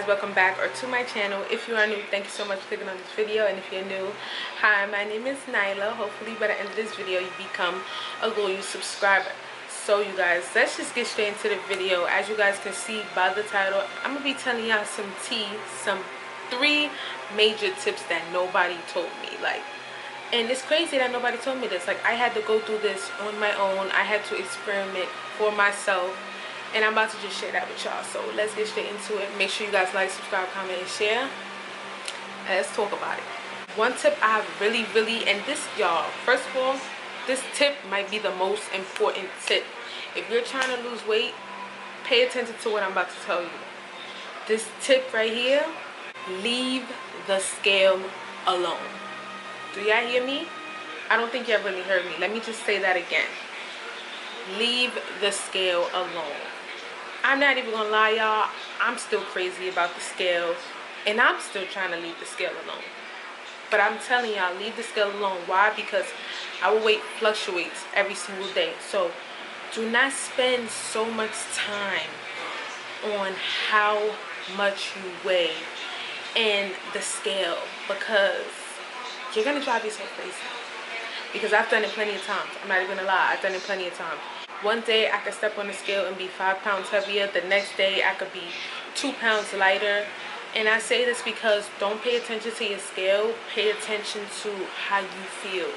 guys, welcome back or to my channel. If you are new, thank you so much for clicking on this video. And if you're new, hi, my name is Nyla. Hopefully by the end of this video you become a loyal subscriber. So you guys, let's just get straight into the video. As you guys can see by the title, I'm gonna be telling y'all some three major tips that nobody told me. And it's crazy that nobody told me this. I had to go through this on my own. I had to experiment for myself, and I'm about to just share that with y'all. So let's get straight into it. Make sure you guys like, subscribe, comment, and share. And let's talk about it. One tip I have really, and this, y'all, first of all, this tip might be the most important tip. If you're trying to lose weight, pay attention to what I'm about to tell you. This tip right here, leave the scale alone. Do y'all hear me? I don't think y'all really heard me. Let me just say that again. Leave the scale alone. I'm not even gonna lie, y'all, I'm still crazy about the scales, and I'm still trying to leave the scale alone. But I'm telling y'all, leave the scale alone. Why? Because our weight fluctuates every single day. So do not spend so much time on how much you weigh and the scale, because you're gonna drive yourself crazy. Because I've done it plenty of times. I'm not even gonna lie, I've done it plenty of times. One day I could step on the scale and be 5 pounds heavier. The next day I could be 2 pounds lighter. And I say this because don't pay attention to your scale. Pay attention to how you feel.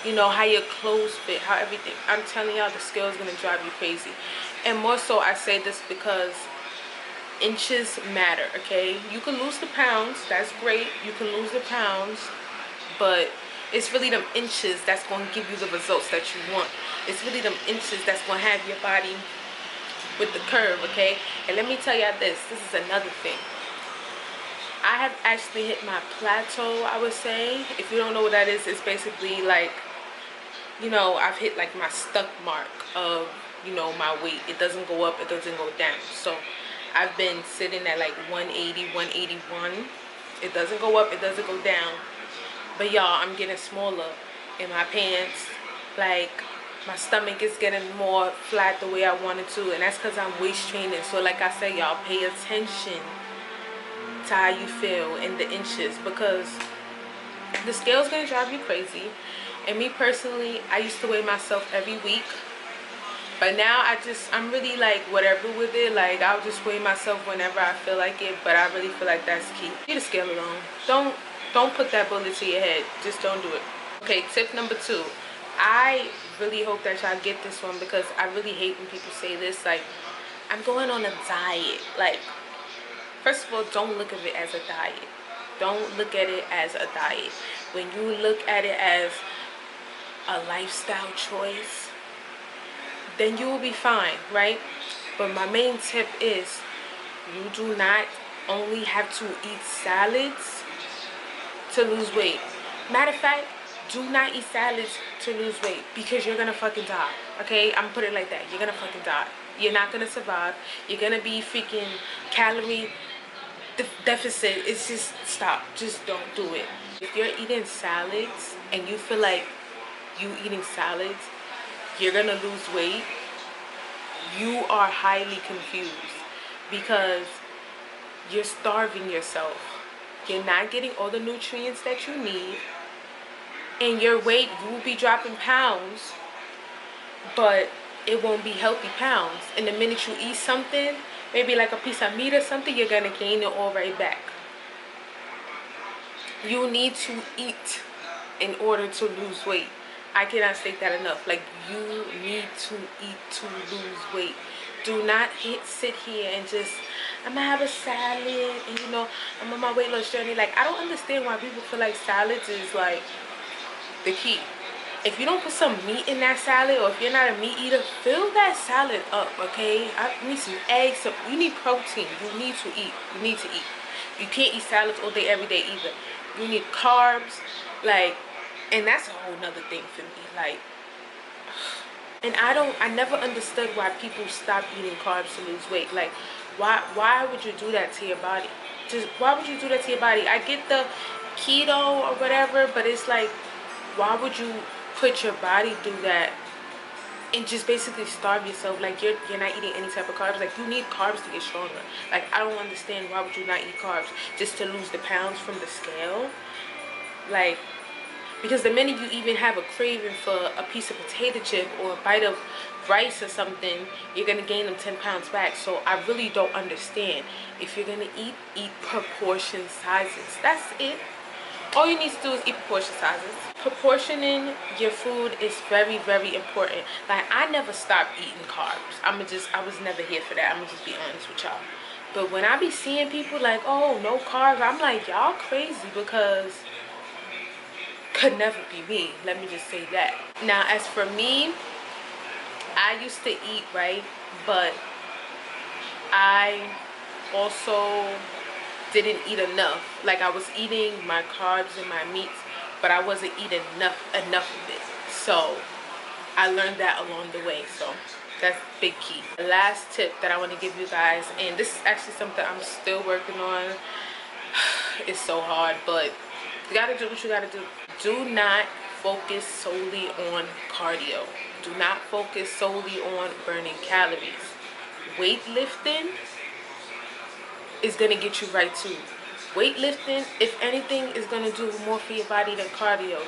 You know, how your clothes fit, how everything. I'm telling y'all, the scale is gonna drive you crazy. And more so, I say this because inches matter, okay? You can lose the pounds, that's great. You can lose the pounds, but it's really them inches that's going to give you the results that you want. It's really them inches that's going to have your body with the curve, okay? And let me tell y'all this is another thing. I have actually hit my plateau, I would say. If you don't know what that is, it's basically like, you know, I've hit like my stuck mark of, you know, my weight. It doesn't go up, it doesn't go down. So I've been sitting at like 180, 181. It doesn't go up, it doesn't go down. But y'all, I'm getting smaller in my pants. Like, my stomach is getting more flat the way I wanted to. And that's because I'm waist training. So like I said, y'all, pay attention to how you feel in the inches. Because the scale's going to drive you crazy. And me personally, I used to weigh myself every week. But now I'm really like whatever with it. Like, I'll just weigh myself whenever I feel like it. But I really feel like that's key. Leave the scale alone. Don't put that bullet to your head. Just don't do it. Okay, tip number 2. I really hope that y'all get this one, because I really hate when people say this. Like, I'm going on a diet. Like, first of all, don't look at it as a diet. Don't look at it as a diet. When you look at it as a lifestyle choice, then you will be fine, right? But my main tip is, you do not only have to eat salads to lose weight. Matter of fact, do not eat salads to lose weight, because you're gonna fucking die. Okay, I'm gonna put it like that. You're gonna fucking die. You're not gonna survive. You're gonna be freaking calorie deficit. It's just, stop. Just don't do it. If you're eating salads and you feel like you eating salads, you're gonna lose weight, you are highly confused, because you're starving yourself. You're not getting all the nutrients that you need, and your weight, you will be dropping pounds, but it won't be healthy pounds. And the minute you eat something, maybe like a piece of meat or something, you're gonna gain it all right back. You need to eat in order to lose weight. I cannot state that enough. Like, you need to eat to lose weight. Do not sit here and just, I'm gonna have a salad and, you know, I'm on my weight loss journey. Like, I don't understand why people feel like salads is like the key. If you don't put some meat in that salad, or if you're not a meat eater, fill that salad up, okay? I need some eggs. You need protein. You need to eat. You need to eat. You can't eat salads all day, every day either. You need carbs. Like, and that's a whole nother thing for me. Like, and I never understood why people stop eating carbs to lose weight. Like, why would you do that to your body? Just, why would you do that to your body? I get the keto or whatever, but it's like, why would you put your body through that and just basically starve yourself. Like you're not eating any type of carbs. Like you need carbs to get stronger. Like I don't understand, why would you not eat carbs just to lose the pounds from the scale? Like, because the minute you even have a craving for a piece of potato chip or a bite of rice or something, you're gonna gain them 10 pounds back. So I really don't understand. If you're gonna eat proportion sizes. That's it. All you need to do is eat proportion sizes. Proportioning your food is very, very important. Like I never stopped eating carbs. I was never here for that. I'm gonna just be honest with y'all. But when I be seeing people like, oh, no carbs, I'm like, y'all crazy, because could never be me. Let me just say that. Now, as for me, I used to eat, right? But I also didn't eat enough. Like I was eating my carbs and my meats, but I wasn't eating enough of it. So I learned that along the way. So that's big key. The last tip that I want to give you guys, and this is actually something I'm still working on. It's so hard, but you gotta do what you gotta do. Do not focus solely on cardio. Do not focus solely on burning calories. Weightlifting is gonna get you right too. Weightlifting, if anything, is gonna do more for your body than cardio.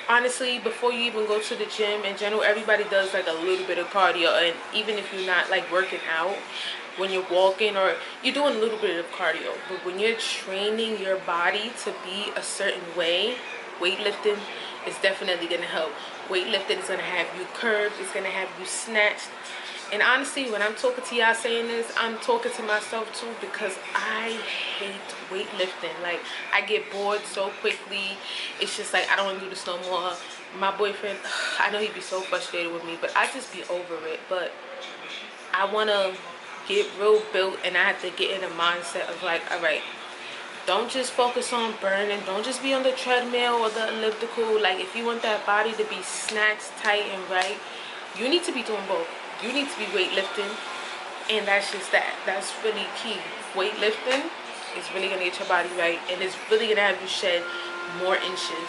Honestly, before you even go to the gym, in general, everybody does like a little bit of cardio, and even if you're not like working out, when you're walking or you're doing a little bit of cardio, but when you're training your body to be a certain way, weightlifting is definitely gonna help. Weightlifting is gonna have you curved, it's gonna have you snatched. And honestly, when I'm talking to y'all saying this, I'm talking to myself too, because I hate weightlifting. Like, I get bored so quickly. It's just like, I don't want to do this no more. My boyfriend, I know he'd be so frustrated with me, but I just be over it. But I want to get real built, and I have to get in a mindset of like, all right, don't just focus on burning. Don't just be on the treadmill or the elliptical. Like, if you want that body to be snatched, tight, and right, you need to be doing both. You need to be weightlifting, and that's just that. That's really key. Weightlifting is really gonna get your body right, and it's really gonna have you shed more inches,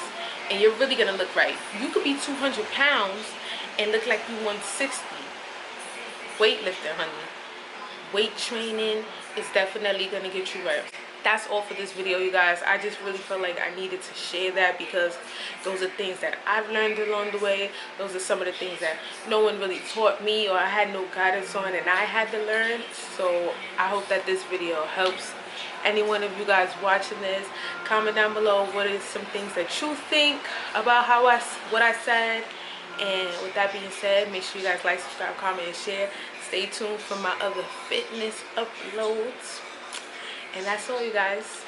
and you're really gonna look right. You could be 200 pounds and look like you 160. Weightlifting, honey. Weight training is definitely gonna get you right. That's all for this video, you guys. I just really felt like I needed to share that, because those are things that I've learned along the way. Those are some of the things that no one really taught me, or I had no guidance on, and I had to learn. So I hope that this video helps any one of you guys watching this. Comment down below what is some things that you think about what I said. And with that being said, make sure you guys like, subscribe, comment, and share. Stay tuned for my other fitness uploads. And that's all, you guys.